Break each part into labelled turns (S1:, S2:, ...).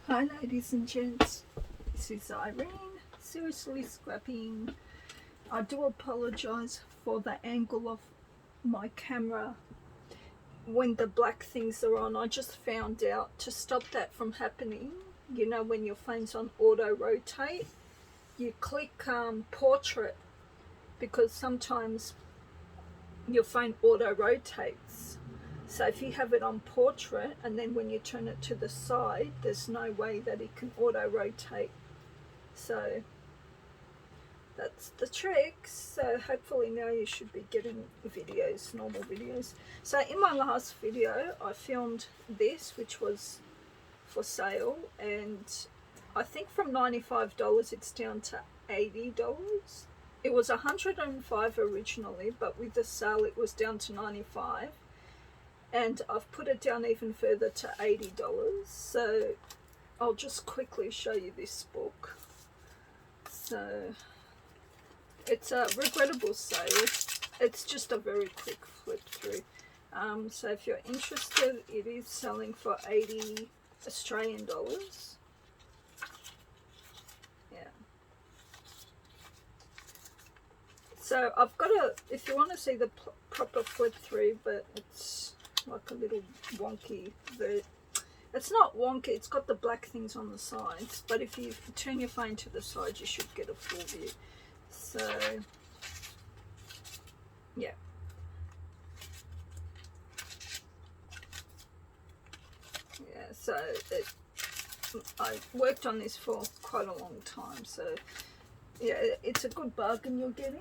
S1: Hi ladies and gents, this is Irene, seriously scrapping. I do apologise for the angle of my camera when the black things are on. I just found out to stop that from happening, you know, when your phone's on auto rotate, you click portrait, because sometimes your phone auto rotates. So if you have it on portrait and then when you turn it to the side, there's no way that it can auto rotate. So that's the trick. So hopefully now you should be getting videos, normal videos. So in my last video I filmed this, which was for sale, and I think from $95 it's down to $80. It was $105 originally, but with the sale it was down to $95. And I've put it down even further to $80. So I'll just quickly show you this book. So it's a regrettable sale. It's just a very quick flip through. So if you're interested, it is selling for 80 Australian dollars. Yeah. So I've got a, if you want to see the proper flip through, but it's like a little wonky, it's not wonky, it's got the black things on the sides, but if you turn your phone to the side you should get a full view. So yeah, so I worked on this for quite a long time, so yeah, it's a good bargain you're getting.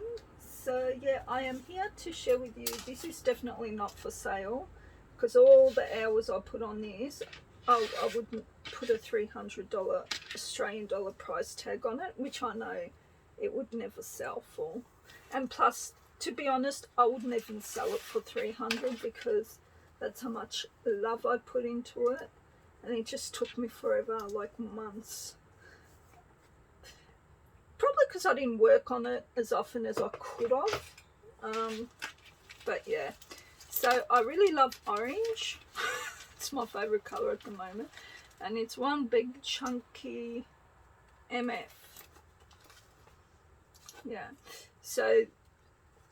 S1: So yeah, I am here to share with you, this is definitely not for sale, because all the hours I put on this, I wouldn't put a $300 Australian dollar price tag on it, which I know it would never sell for. And plus, to be honest, I wouldn't even sell it for $300 because that's how much love I put into it, and it just took me forever, like months. Probably because I didn't work on it as often as I could have. But yeah. So I really love orange. It's my favourite colour at the moment. And it's one big chunky MF. Yeah. So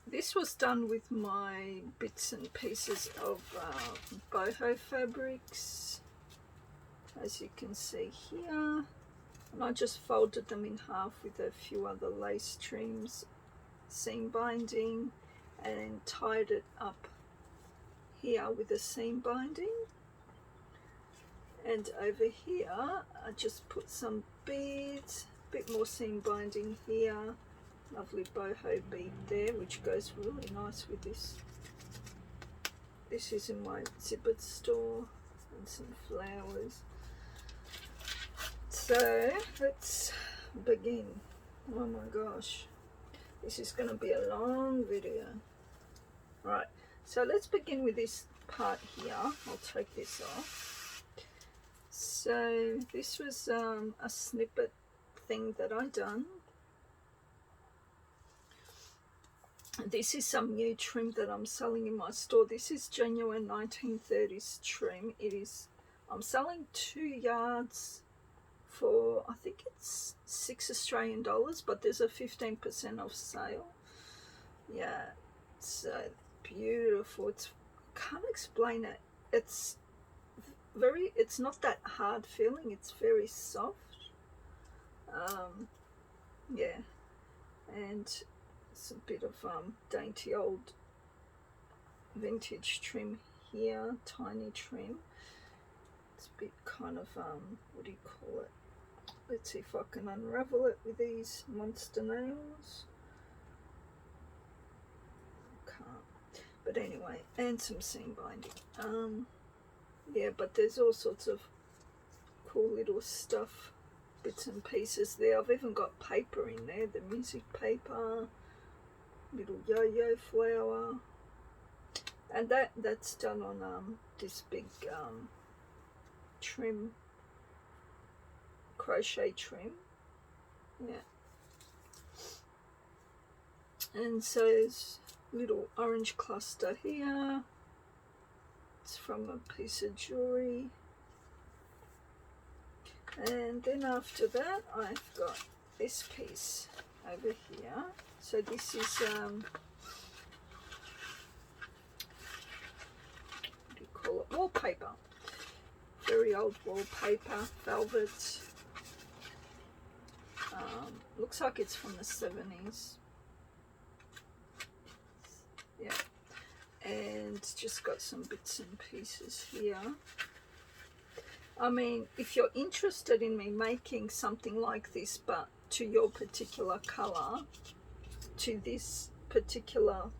S1: this was done with my bits and pieces of boho fabrics, as you can see here. And I just folded them in half with a few other lace trims, seam binding, and tied it up here with a seam binding. And over here I just put some beads, a bit more seam binding here, lovely boho bead there, which goes really nice with this. This is in my zippered store, and some flowers. So let's begin. Oh my gosh, this is going to be a long video. Right, so let's begin with this part here. I'll take this off. So this was a snippet thing that I done. This is some new trim that I'm selling in my store. This is genuine 1930s trim. It is, I'm selling 2 yards for, I think it's $6 Australian, but there's a 15% off sale. Yeah, so beautiful. It's, can't explain it. It's very, it's not that hard feeling, it's very soft. Yeah, and it's a bit of dainty old vintage trim here, tiny trim. It's a bit kind of what do you call it? Let's see if I can unravel it with these monster nails. Can't. But anyway, and some seam binding. Yeah, but there's all sorts of cool little stuff, bits and pieces there. I've even got paper in there, the music paper, little yo-yo flower, and that's done on this big trim, crochet trim. Yeah, and so there's little orange cluster here. It's from a piece of jewelry. And then after that, I've got this piece over here. So this is what do you call it? Wallpaper. Very old wallpaper, velvet. Looks like it's from the 70s. Yeah. And just got some bits and pieces here. I mean, if you're interested in me making something like this, but to your particular color, to this particular,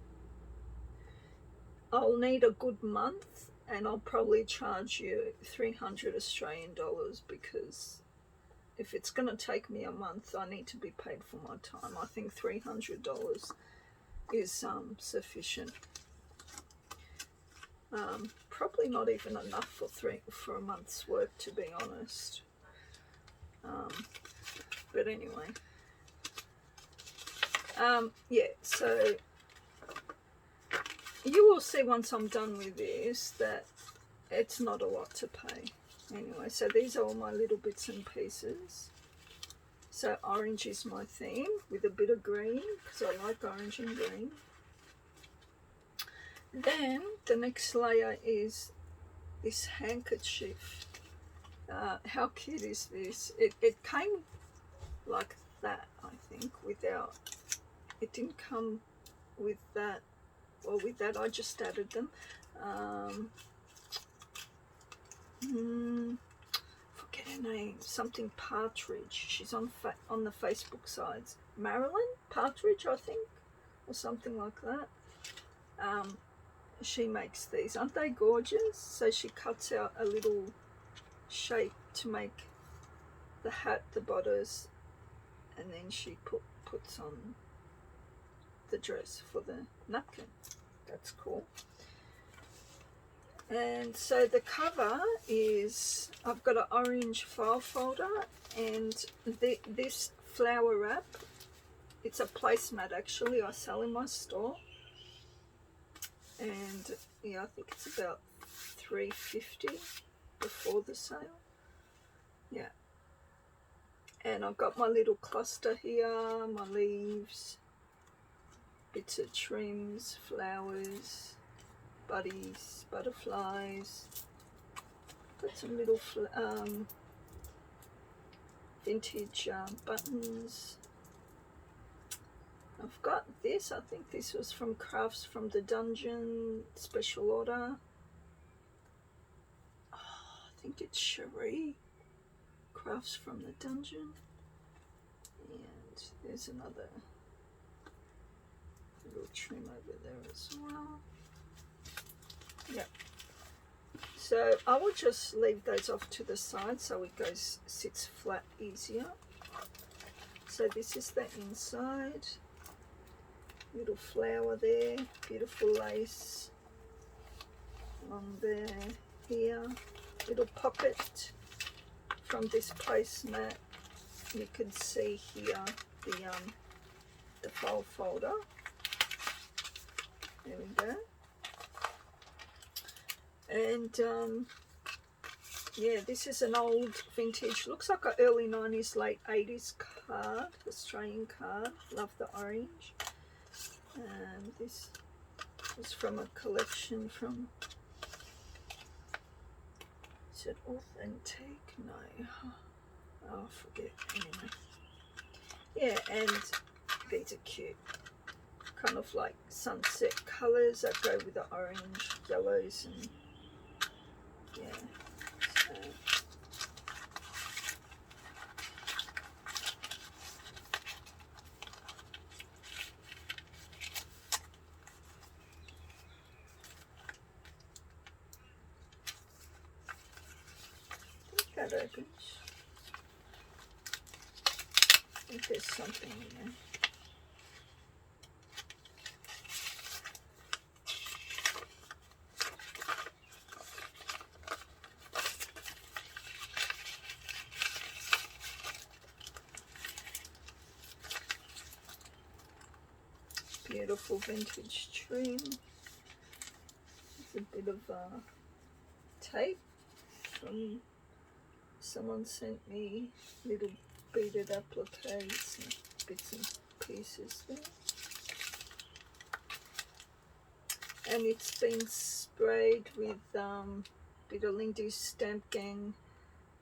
S1: I'll need a good month, and I'll probably charge you 300 Australian dollars, because if it's going to take me a month, I need to be paid for my time. I think $300 is sufficient. Probably not even enough for a month's work, to be honest. But anyway, yeah. So you will see once I'm done with this that it's not a lot to pay. Anyway, so these are all my little bits and pieces. So orange is my theme, with a bit of green, because I like orange and green. Then the next layer is this handkerchief. How cute is this? It came like that, I think, without, it didn't come with that. Well, with that I just added them. Forget her name, something Partridge. She's on the Facebook sides. Marilyn Partridge, I think, or something like that. She makes these. Aren't they gorgeous? So she cuts out a little shape to make the hat, the bodice, and then she puts on the dress for the napkin. That's cool. And so the cover is, I've got an orange file folder, and this flower wrap, it's a placemat actually, I sell in my store. And yeah, I think it's about $3.50 before the sale. Yeah. And I've got my little cluster here, my leaves, bits of trims, flowers, buddies, butterflies. Got some little vintage buttons. I've got this, I think this was from Crafts from the Dungeon, special order. Oh, I think it's Cherie, Crafts from the Dungeon. And there's another little trim over there as well. Yep. So I will just leave those off to the side so it sits flat easier. So this is the inside. Little flower there, beautiful lace on there, here, little pocket from this placemat. You can see here the file folder. There we go. And yeah, this is an old vintage, looks like an early 90s, late 80s card, Australian card. Love the orange. And this is from a collection from, is it Authentic? No. Oh, I forget. Anyway. Yeah, and these are cute. Kind of like sunset colours that go with the orange, yellows, and yeah. So that opens. I think there's something in there. Beautiful vintage trim. There's a bit of tape from someone sent me little beaded appliques and bits and pieces there. And it's been sprayed with bit of Lindy's Stamp Gang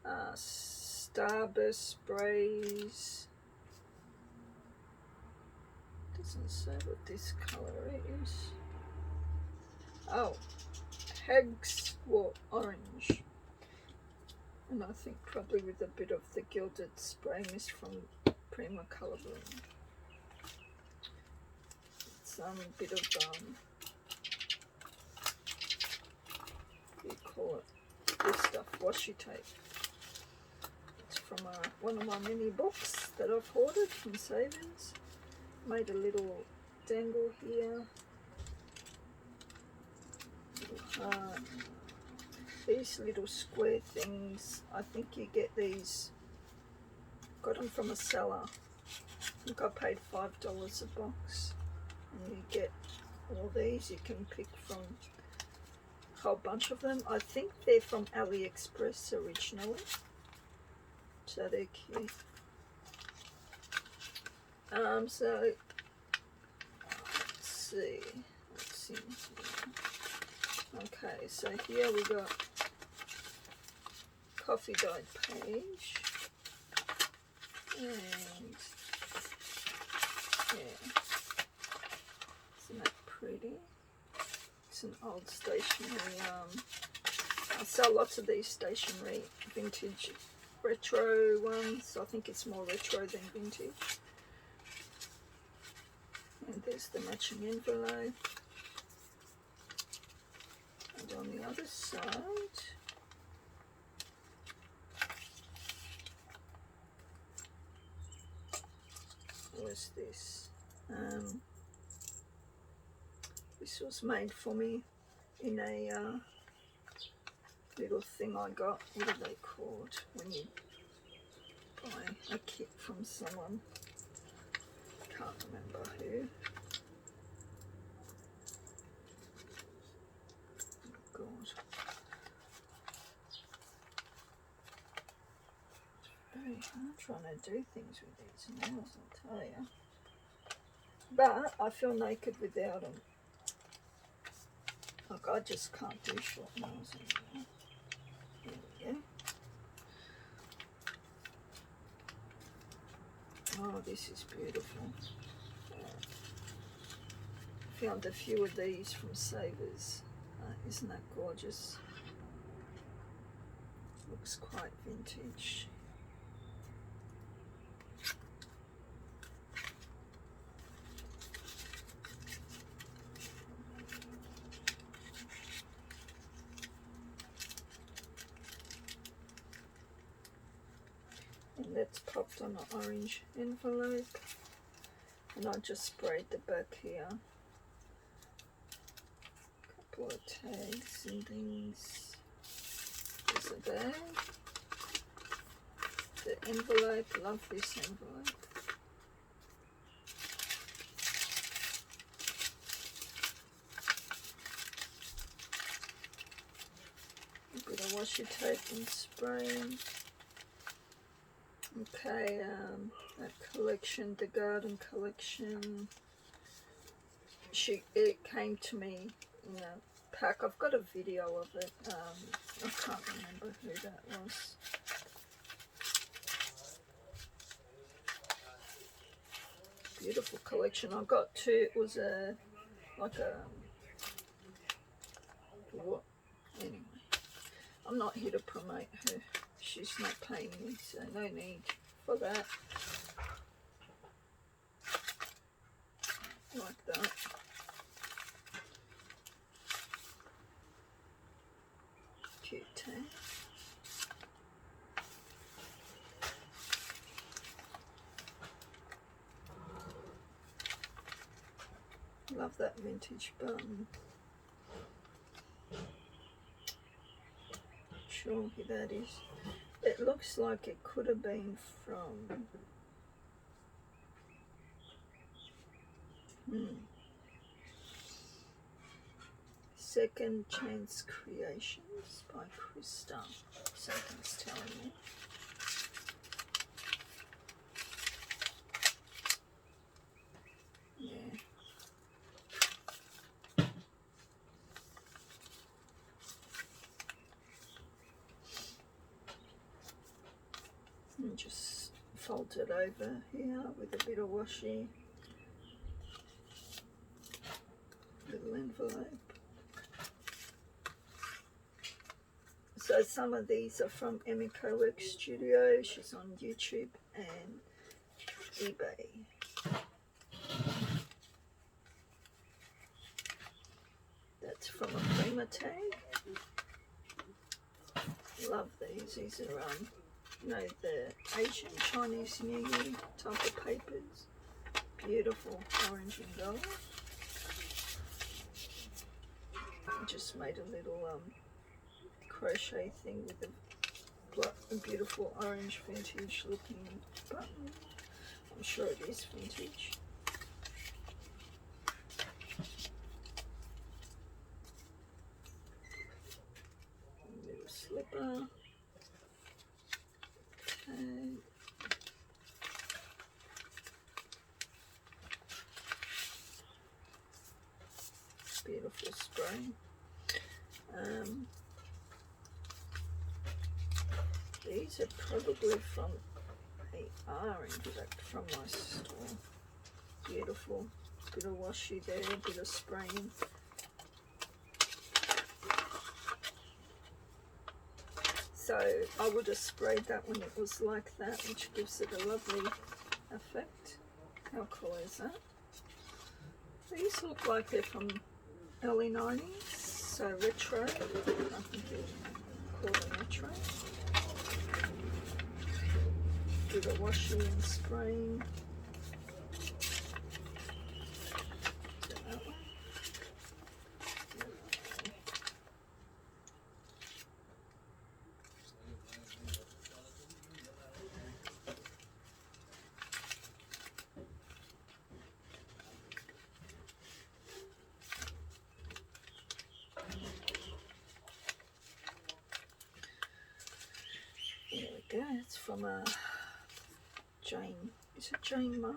S1: Starburst sprays. Doesn't say what this colour is. Oh, Hagswort Orange. And I think probably with a bit of the gilded spray mist from Prima Colour Bloom. Some bit of what do you call it? This stuff, washi tape. It's from one of my mini books that I've ordered from Savings. Made a little dangle here. Little heart. These little square things, I think you get these, got them from a seller. I think I paid $5 a box. And you get all these, you can pick from a whole bunch of them. I think they're from AliExpress originally. So they're cute. So let's see what's in here. Okay, so here we got coffee dyed page, and yeah, isn't that pretty? It's an old stationery. I sell lots of these stationery vintage retro ones. I think it's more retro than vintage. And there's the matching envelope. And on the other side, what's this? This was made for me in a little thing I got. What are they called when you buy a kit from someone? Can't remember who. Oh God. It's very hard trying to do things with these nails, I'll tell you. But I feel naked without them. Like, I just can't do short nails anymore. There we go. Oh, this is beautiful. Found a few of these from Savers. Isn't that gorgeous? Looks quite vintage. And that's popped on an orange envelope. And I just sprayed the back here. Couple of tags and things. There's a bag. The envelope, love this envelope. A bit of washi tape and spray. Okay, that collection, the garden collection, it came to me in a pack. I've got a video of it. I can't remember who that was. Beautiful collection. I got two. It was like a what? Anyway, I'm not here to promote her. She's not paying me, so no need for that. Like that. Cute tag. Love that vintage button. Sure who that is. It looks like it could have been from Second Chance Creations by Krista. Something's telling me. Yeah. And just fold it over here with a bit of washi. Little envelope. So some of these are from Emiko Work Studio. She's on YouTube and eBay. That's from a Prima tag. Love these. These are you know, the Asian Chinese New Year type of papers. Beautiful orange and gold. I just made a little crochet thing with a beautiful orange vintage looking button. I'm sure it is vintage. A little slipper. Okay. Beautiful spray. These are probably from in fact, from my store. Beautiful. Bit of washi there, a bit of spraying. So I would have sprayed that when it was like that, which gives it a lovely effect. How cool is that? These look like they're from early 90s, so retro. I think they're called a retro. Bit of washing and spraying. That one. There we go. It's from a Jane. Is it Jane Marsh?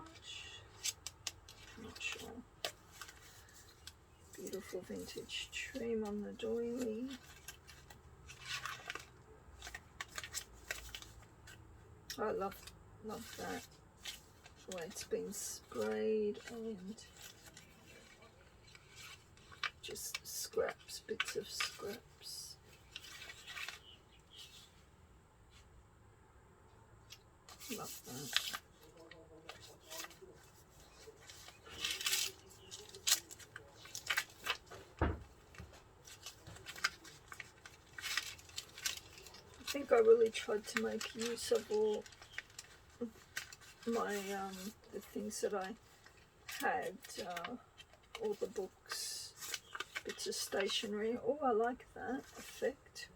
S1: I'm not sure. Beautiful vintage trim on the doily. I love that. The way it's been sprayed and just scraps, bits of scraps. Love that. I think I really tried to make use of all my the things that I had, all the books, bits of stationery. Oh, I like that effect.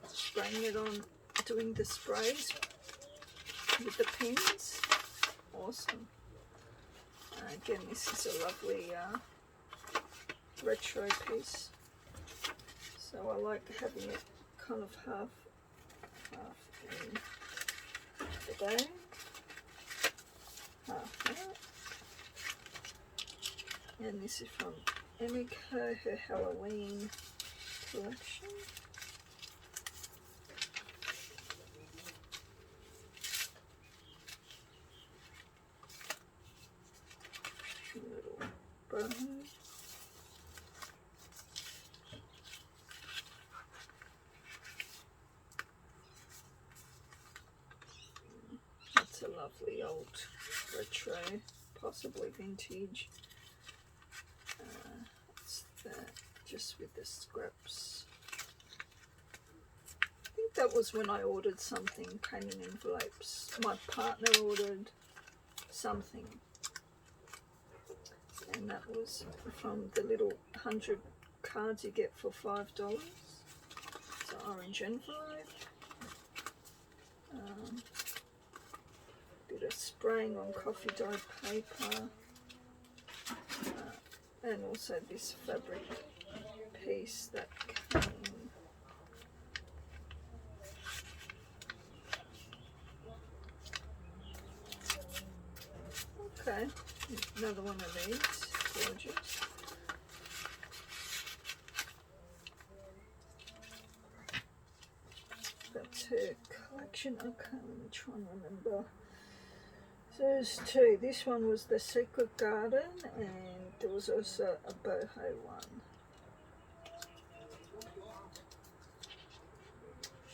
S1: Spraying it on, doing the sprays with the pins. Awesome. Again, this is a lovely retro piece. So I like having it kind of half in the bag, half out. And this is from Emiko, her Halloween collection. Little bow. That's a lovely old retro, possibly vintage. It's that, just with the scraps. I think that was when I ordered something, came in envelopes. My partner ordered something, and that was from the little 100 cards you get for $5. It's an orange envelope. Bit of spraying on coffee dyed paper, and also this fabric piece that came. Okay, another one of these, gorgeous. That's her collection. Okay, let me try and remember. So there's two. This one was the Secret Garden, and there was also a boho one.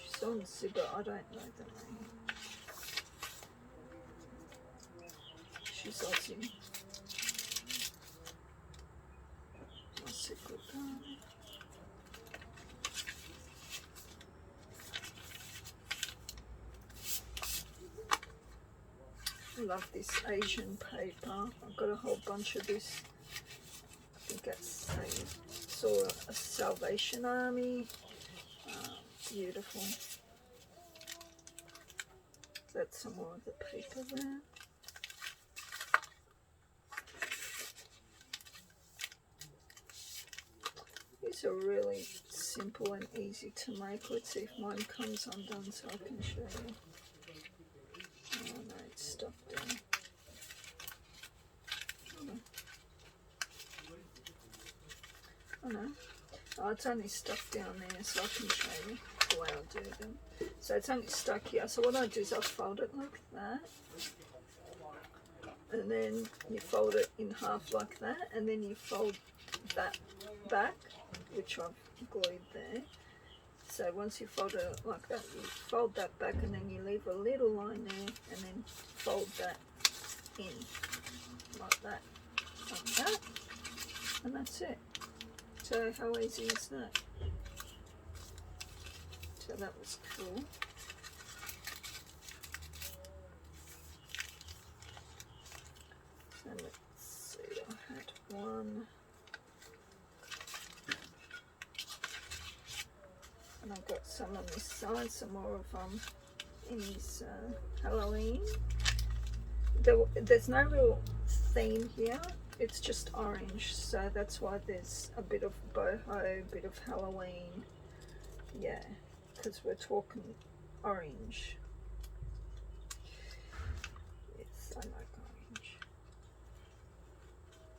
S1: She's on Zibber, I don't know the name. She's Aussie. My Secret Garden. I love this Asian paper. I've got a whole bunch of this. I think that's saw a Salvation Army. Beautiful. That's some more of the paper there. These are really simple and easy to make. Let's see if mine comes undone so I can show you. Oh no, it's stuck down. Oh no. Oh, it's only stuck down there so I can show you the way I do them. So it's only stuck here. So what I do is I fold it like that. And then you fold it in half like that. And then you fold that back, which I've glued there. So once you fold it like that, you fold that back and then you leave a little line there and then fold that in like that, and that's it. So how easy is that? So that was cool. So let's see, I had one. And I've got some on this side, some more of in his Halloween. There's no real theme here, it's just orange, so that's why there's a bit of boho, a bit of Halloween, yeah, because we're talking orange. Yes, I like orange.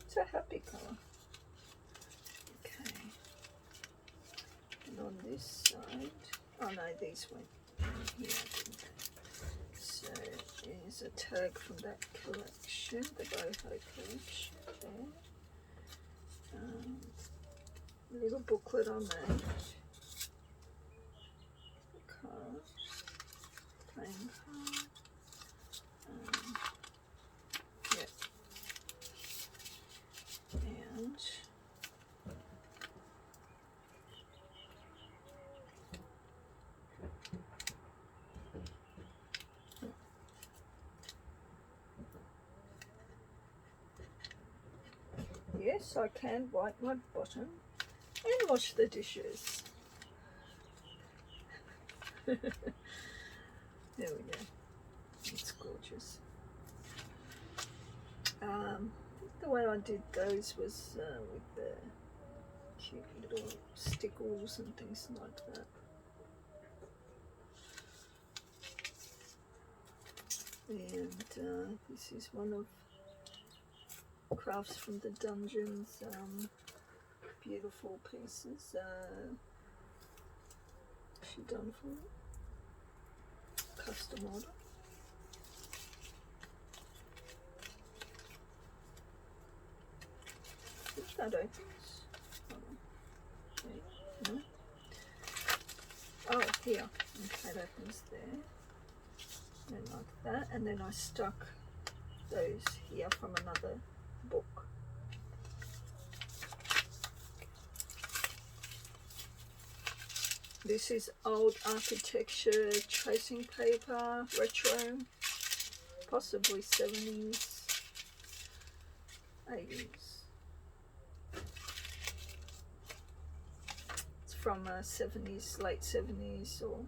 S1: It's a happy colour. Okay. And on this side, oh no, these went in here, didn't they? So there's a tag from that collection, the boho collection there. A little booklet I made. Card, playing card. Yeah. And yes, I can wipe my bottom and wash the dishes. There we go. It's gorgeous. The way I did those was with the cute little stickles and things like that. And this is one of Crafts from the Dungeons, beautiful pieces she done for me, custom order. If that opens, no. Oh, here, okay, it opens there, and like that, and then I stuck those here from another book. This is old architecture tracing paper, retro, possibly 70s, 80s. It's from 70s, late 70s or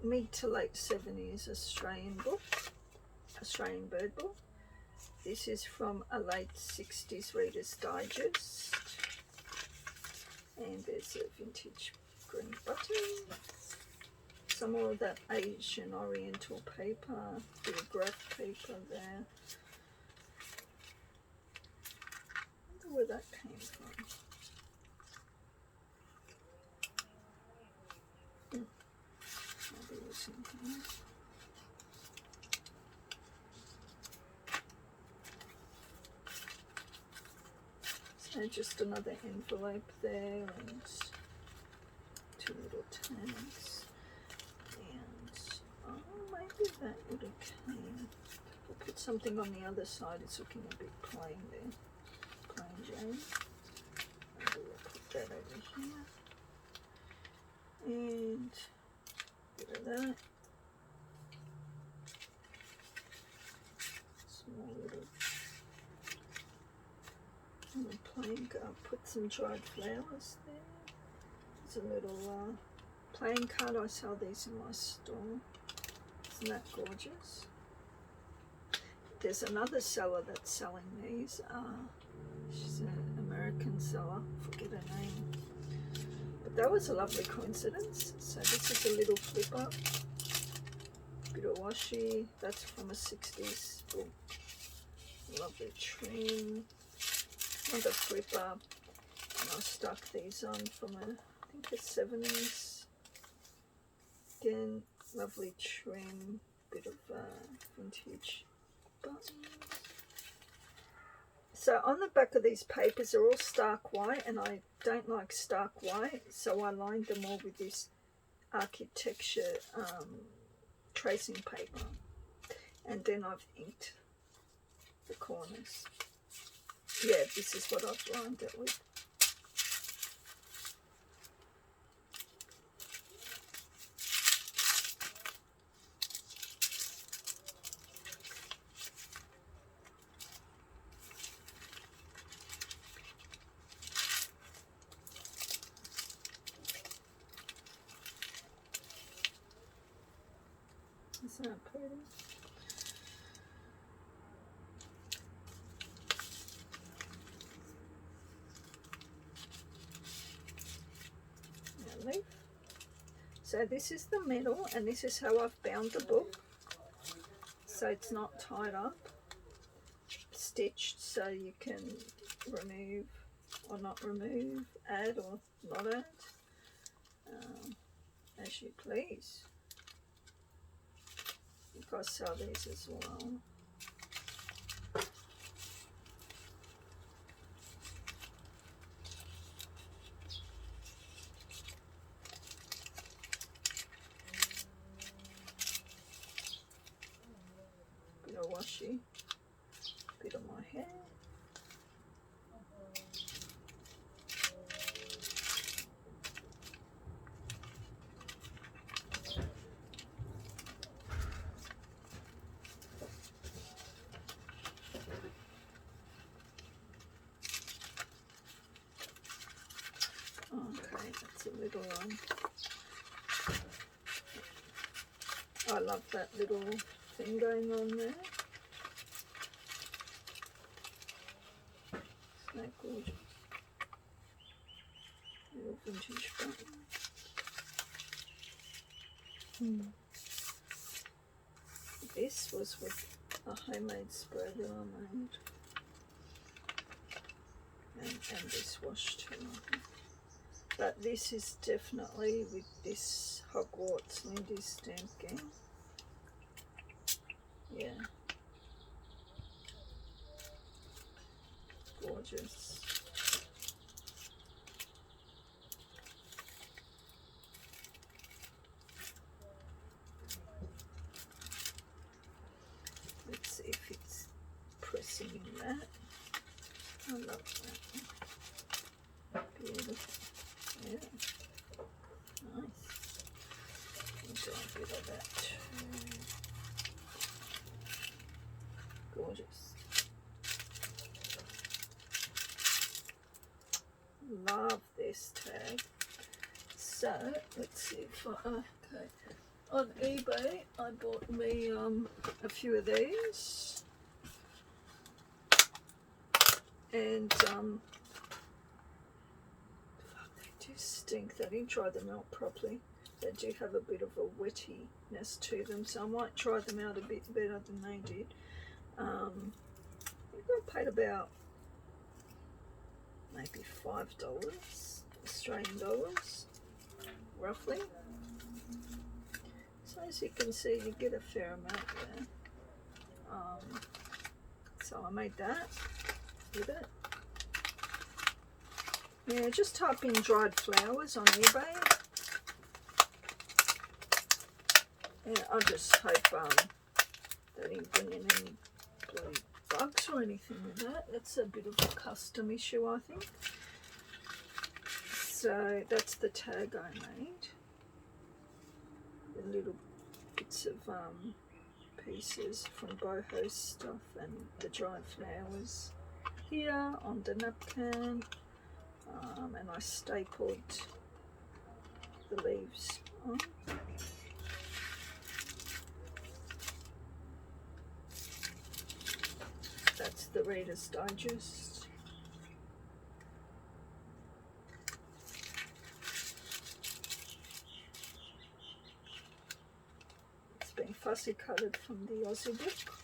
S1: mid to late 70s Australian book, Australian bird book. This is from a late 60s Reader's Digest. And there's a vintage green button. Some more of that Asian Oriental paper, bit of graph paper there. I wonder where that came from. Maybe it was in here. So just another envelope there and two little tags. And oh, maybe that would have came. I'll put something on the other side. It's looking a bit plain there. Plain Jane. Maybe we'll put that over here. And bit of that. Small little plain. I'll put some dried flowers there. There's a little plain card. I sell these in my store. Isn't that gorgeous? There's another seller that's selling these. She's an American seller. Forget her name. But that was a lovely coincidence. So this is a little flip up. Bit of washi. That's from a 60s book. Lovely trim. Another flip up. And I stuck these on from I think a 70s. Again, lovely trim. Bit of vintage buttons. So on the back of these papers are all stark white, and I don't like stark white, so I lined them all with this architecture tracing paper, and then I've inked the corners. Yeah, this is what I've lined it with. Isn't that pretty? Now leaf. So this is the middle, and this is how I've bound the book. So it's not tied up, stitched, so you can remove or not remove, add or not add, as you please. I think I sell these as well. Bit of washi, bit of my hair. Okay, that's a little one. I love that little thing going on there. Isn't that gorgeous? Little vintage button. This was with a homemade spray that I made. And this wash too. But this is definitely with this Hogwarts Lindy stamp game. Yeah. Gorgeous. Let's see if it's pressing in that. I love that. Beautiful. Yeah. Nice. Do a bit of that too. Gorgeous. Love this tag. So let's see if I okay. On eBay I bought me a few of these, and stink. They didn't dry them out properly. They do have a bit of a wettiness to them, so I might try them out a bit better than they did. I think I paid about maybe $5 Australian dollars, roughly. So as you can see, you get a fair amount there. So I made that with it. Yeah, just type in dried flowers on eBay. Yeah, I just hope they didn't bring in any bloody bugs or anything with that. That's a bit of a custom issue, I think. So that's the tag I made. The little bits of pieces from boho stuff and the dried flowers here on the napkin. And I stapled the leaves on. That's the Reader's Digest. It's been fussy coloured from the Aussie book.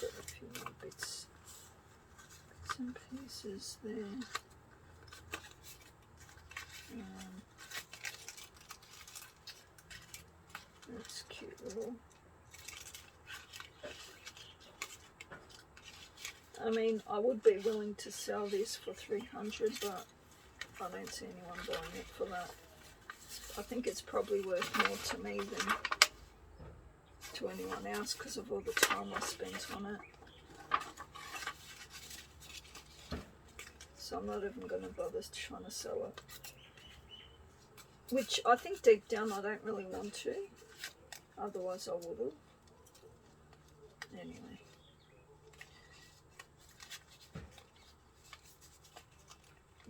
S1: Got a few more bits and pieces there. That's cute little. I mean, I would be willing to sell this for $300, but I don't see anyone buying it for that. I think it's probably worth more to me than to anyone else because of all the time I spent on it. So I'm not even going to bother trying to sell it. Which I think deep down I don't really want to. Otherwise I would have. Anyway.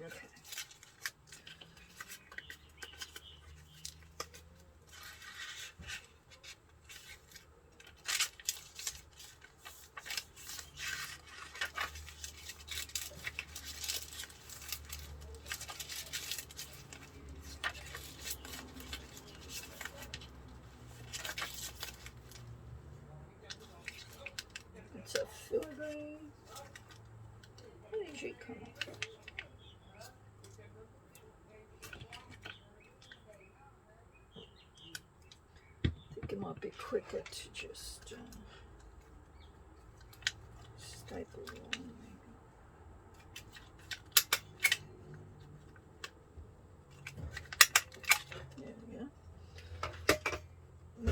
S1: Okay. It's a filigree. Where did you come up from? I think it might be quicker to just staple it on, maybe. There we go.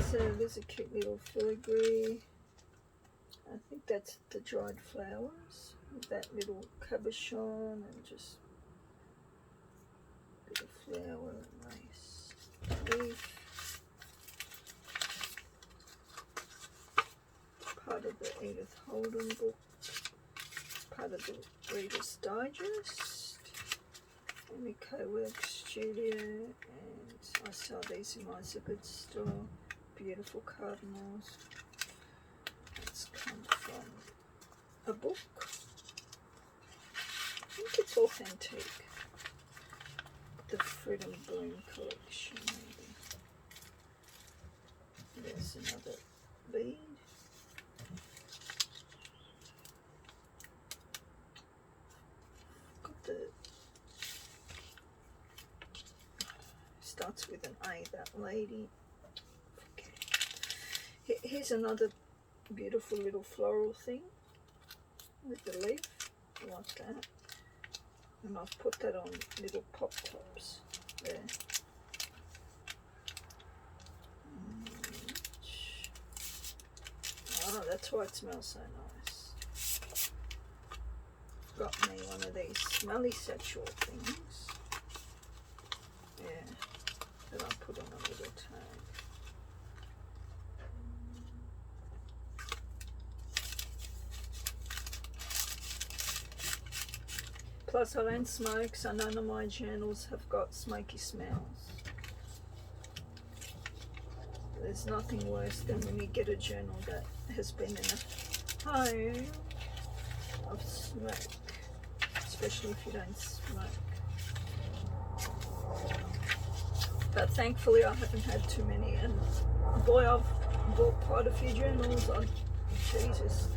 S1: So there's a cute little filigree. I think that's the dried flowers with that little cabochon and just a bit of flower and nice leaf. Part of the Edith Holden book, part of the Reader's Digest, and the co-work studio, and I saw these in my good store. Beautiful cardinals. It's come from a book. I think it's authentic. The Fruit and Bloom collection, maybe. There's another bead. Got the starts with an A, that lady. Okay. Here's another beautiful little floral thing with the leaf, like that, and I've put that on little pop tops there. Oh, that's why it smells so nice. Got me one of these smelly sexual things, yeah, that I put on a little tag. Plus I don't smoke, so none of my journals have got smoky smells. There's nothing worse than when you get a journal that has been in a home of smoke, especially if you don't smoke. But thankfully I haven't had too many, and boy, I've bought quite a few journals. Jesus,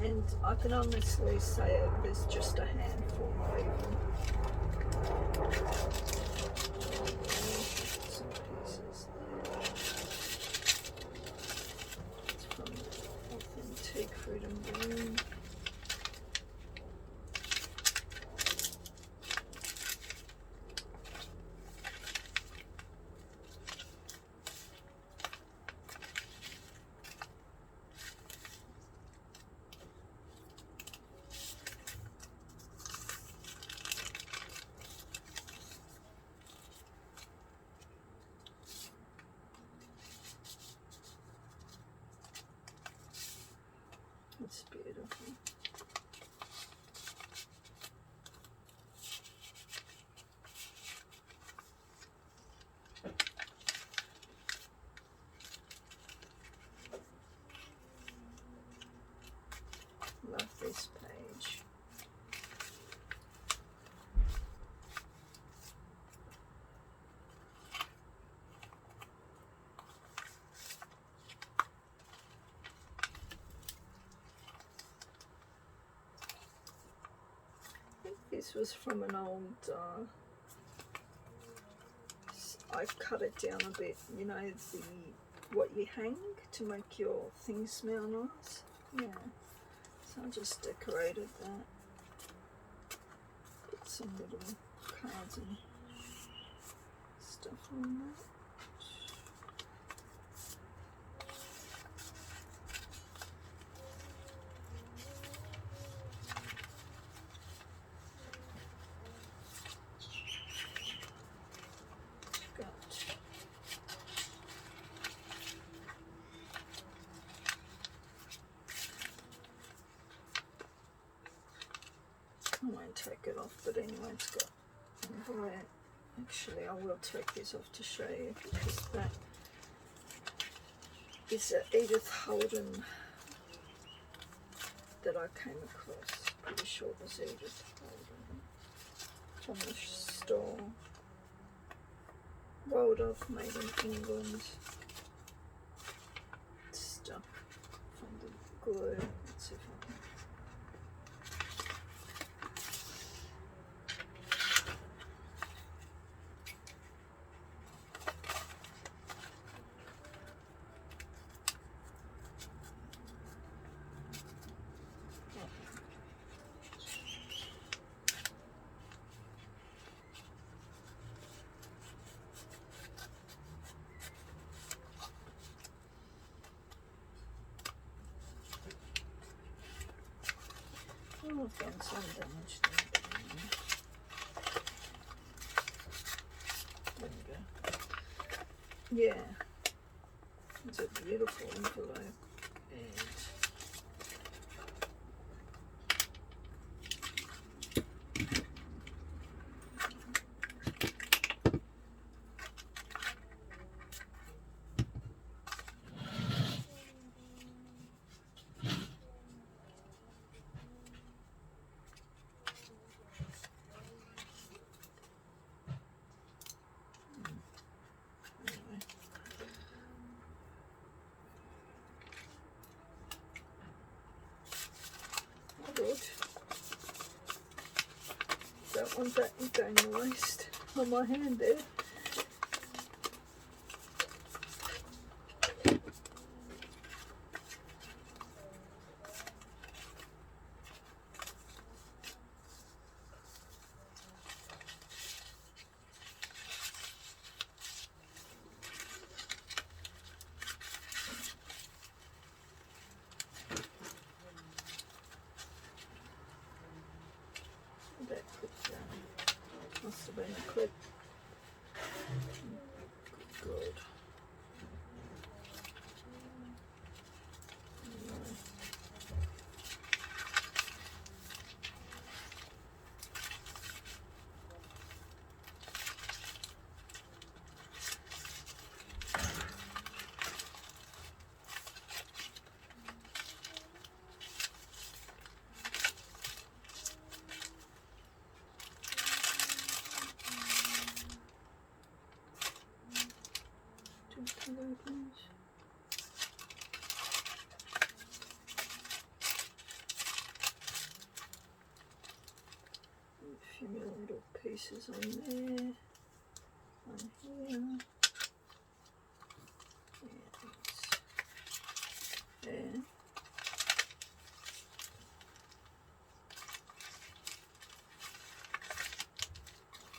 S1: and I can honestly say there's just a handful even. Some pieces there. It's from Authentic Fruit and Bloom. It's beautiful. Love this page. This was from an old, I cut it down a bit, you know, what you hang to make your things smell nice. Yeah, so I just decorated that. Put some little cards and stuff on that. I won't take it off, but anyway, it's got envelope. Actually, I will take this off to show you, because that is an Edith Holden that I came across. Pretty sure it was Edith Holden from the store. Rolled off, made in England. Stuff from the glue. Let's see if I can. Oh, I've done some damage to it. There we go. Yeah, it's a beautiful envelope, and good. Don't want that ink going to waste on my hand there. That clip must have been a clip. Good. curtains. A few more little pieces on there, on here.